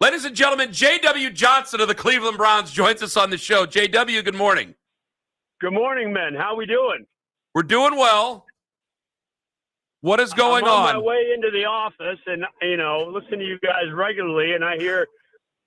Ladies and gentlemen, J.W. Johnson of the Cleveland Browns joins us on the show. J.W., good morning. Good morning, men. How we doing? We're doing well. What is going on? I'm on my way into the office and, listen to you guys regularly, and I hear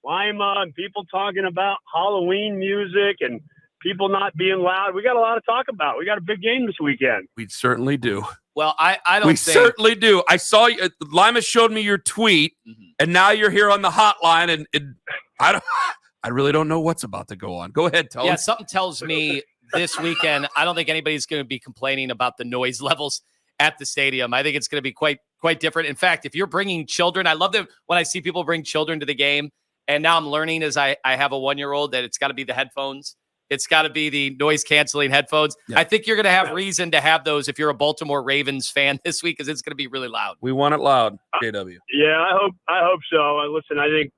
Lima and people talking about Halloween music and people not being loud. We got a lot to talk about. We got a big game this weekend. We certainly do. Well, I don't We think... certainly do. I saw you. Lima showed me your tweet, and now you're here on the hotline, and I really don't know what's about to go on. Go ahead, Tony. Yeah, something tells me this weekend, I don't think anybody's going to be complaining about the noise levels at the stadium. I think it's going to be quite different. In fact, if you're bringing children, I love that when I see people bring children to the game, and now I'm learning as I have a 1-year-old that it's got to be the headphones. It's got to be the noise-canceling headphones. Yeah. I think you're going to have reason to have those if you're a Baltimore Ravens fan this week, because it's going to be really loud. We want it loud, JW. Yeah, I hope so. Listen, I think,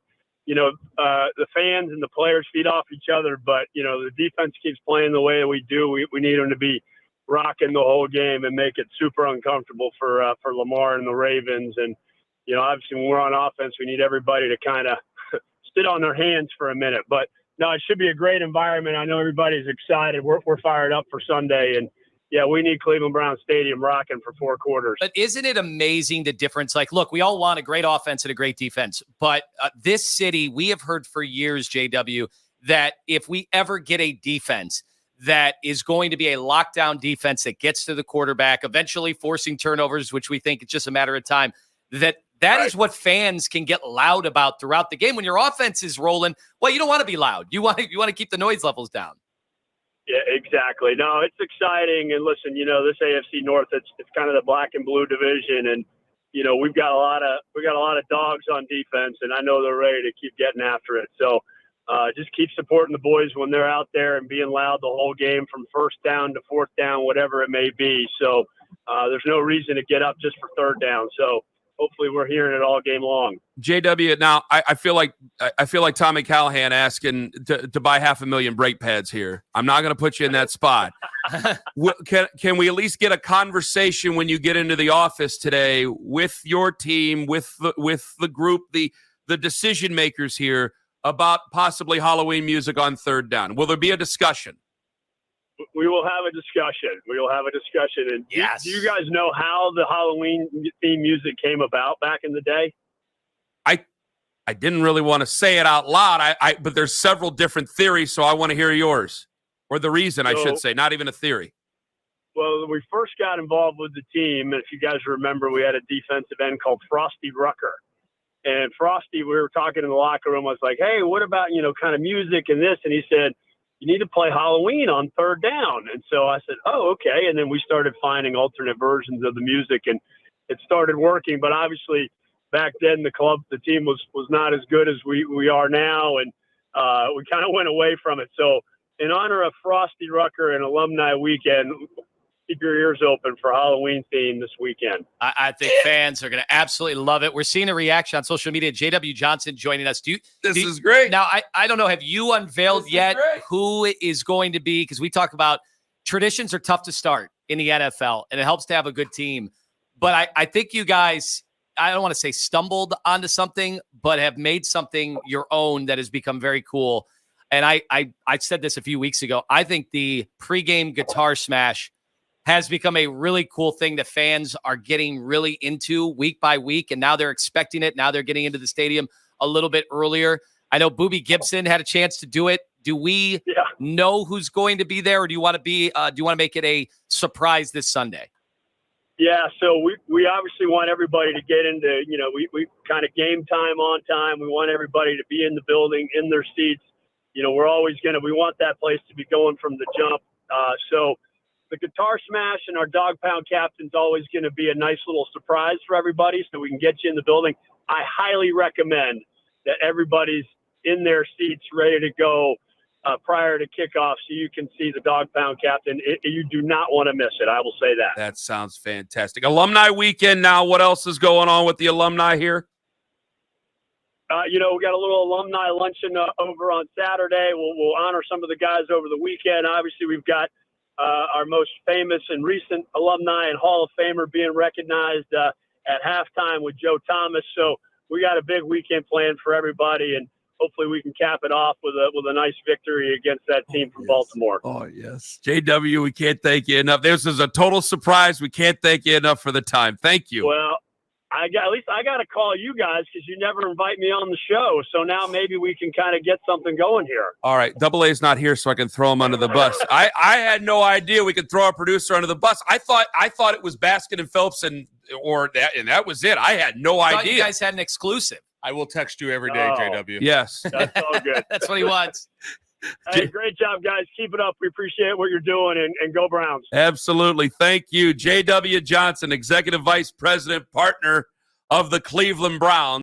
the fans and the players feed off each other, but, the defense keeps playing the way that we do. We need them to be rocking the whole game and make it super uncomfortable for Lamar and the Ravens. And, obviously when we're on offense, we need everybody to kind of sit on their hands for a minute. But, no, it should be a great environment. I know everybody's excited. We're fired up for Sunday. And, yeah, we need Cleveland Browns Stadium rocking for 4 quarters. But isn't it amazing the difference? Like, look, we all want a great offense and a great defense. But this city, we have heard for years, JW, that if we ever get a defense that is going to be a lockdown defense that gets to the quarterback, eventually forcing turnovers, which we think it's just a matter of time, that is what fans can get loud about throughout the game. When your offense is rolling, well, you don't want to be loud. You want to keep the noise levels down. Yeah, exactly. No, it's exciting. And listen, this AFC North, it's kind of the black and blue division, and we've got a lot of dogs on defense, and I know they're ready to keep getting after it. So just keep supporting the boys when they're out there and being loud the whole game from first down to fourth down, whatever it may be. So there's no reason to get up just for third down. So hopefully we're hearing it all game long. JW, now I feel like Tommy Callahan asking to buy 500,000 brake pads here. I'm not going to put you in that spot. Can we at least get a conversation when you get into the office today with your team, with the group, the decision makers here about possibly Halloween music on third down? Will there be a discussion? We will have a discussion. And yes. Do you guys know how the Halloween theme music came about back in the day? I didn't really want to say it out loud, but there's several different theories, so I want to hear yours. Or the reason, I should say, not even a theory. Well, we first got involved with the team, and if you guys remember, we had a defensive end called Frosty Rucker. And Frosty, we were talking in the locker room, I was like, hey, what about, kind of music and this? And he said, you need to play Halloween on third down. And so I said, oh, okay. And then we started finding alternate versions of the music, and it started working. But obviously back then the team was not as good as we are now. And we kind of went away from it. So in honor of Frosty Rucker and Alumni Weekend, keep your ears open for Halloween theme this weekend. I think fans are going to absolutely love it. We're seeing a reaction on social media. J.W. Johnson joining us. This is great. Now, I don't know. Have you unveiled yet who is going to be? Because we talk about traditions are tough to start in the NFL, and it helps to have a good team. But I think you guys, I don't want to say stumbled onto something, but have made something your own that has become very cool. And I said this a few weeks ago. I think the pregame guitar smash has become a really cool thing that fans are getting really into week by week, and now they're expecting it. Now they're getting into the stadium a little bit earlier. I know Boobie Gibson had a chance to do it. Do we know who's going to be there, or do you want to make it a surprise this Sunday? Yeah, so we obviously want everybody to get into, we kind of game time on time. We want everybody to be in the building, in their seats. We want that place to be going from the jump. So the guitar smash and our dog pound captain's always going to be a nice little surprise for everybody, so we can get you in the building. I highly recommend that everybody's in their seats ready to go prior to kickoff so you can see the dog pound captain. You do not want to miss it. I will say that. That sounds fantastic. Alumni weekend now. What else is going on with the alumni here? We got a little alumni luncheon over on Saturday. We'll honor some of the guys over the weekend. Obviously, we've got our most famous and recent alumni and Hall of Famer being recognized at halftime with Joe Thomas. So we got a big weekend planned for everybody, and hopefully we can cap it off with a nice victory against that team from Baltimore. Oh, yes. JW, we can't thank you enough. This is a total surprise. We can't thank you enough for the time. Thank you. Well, I got to call you guys because you never invite me on the show. So now maybe we can kind of get something going here. All right. Double A's not here, so I can throw him under the bus. I had no idea we could throw our producer under the bus. I thought it was Baskin and Phelps and that was it. I had no idea. You guys had an exclusive. I will text you every day, JW. Yes. That's all good. That's what he wants. Hey, great job, guys. Keep it up. We appreciate what you're doing, and go Browns. Absolutely. Thank you. J.W. Johnson, Executive Vice President, partner of the Cleveland Browns.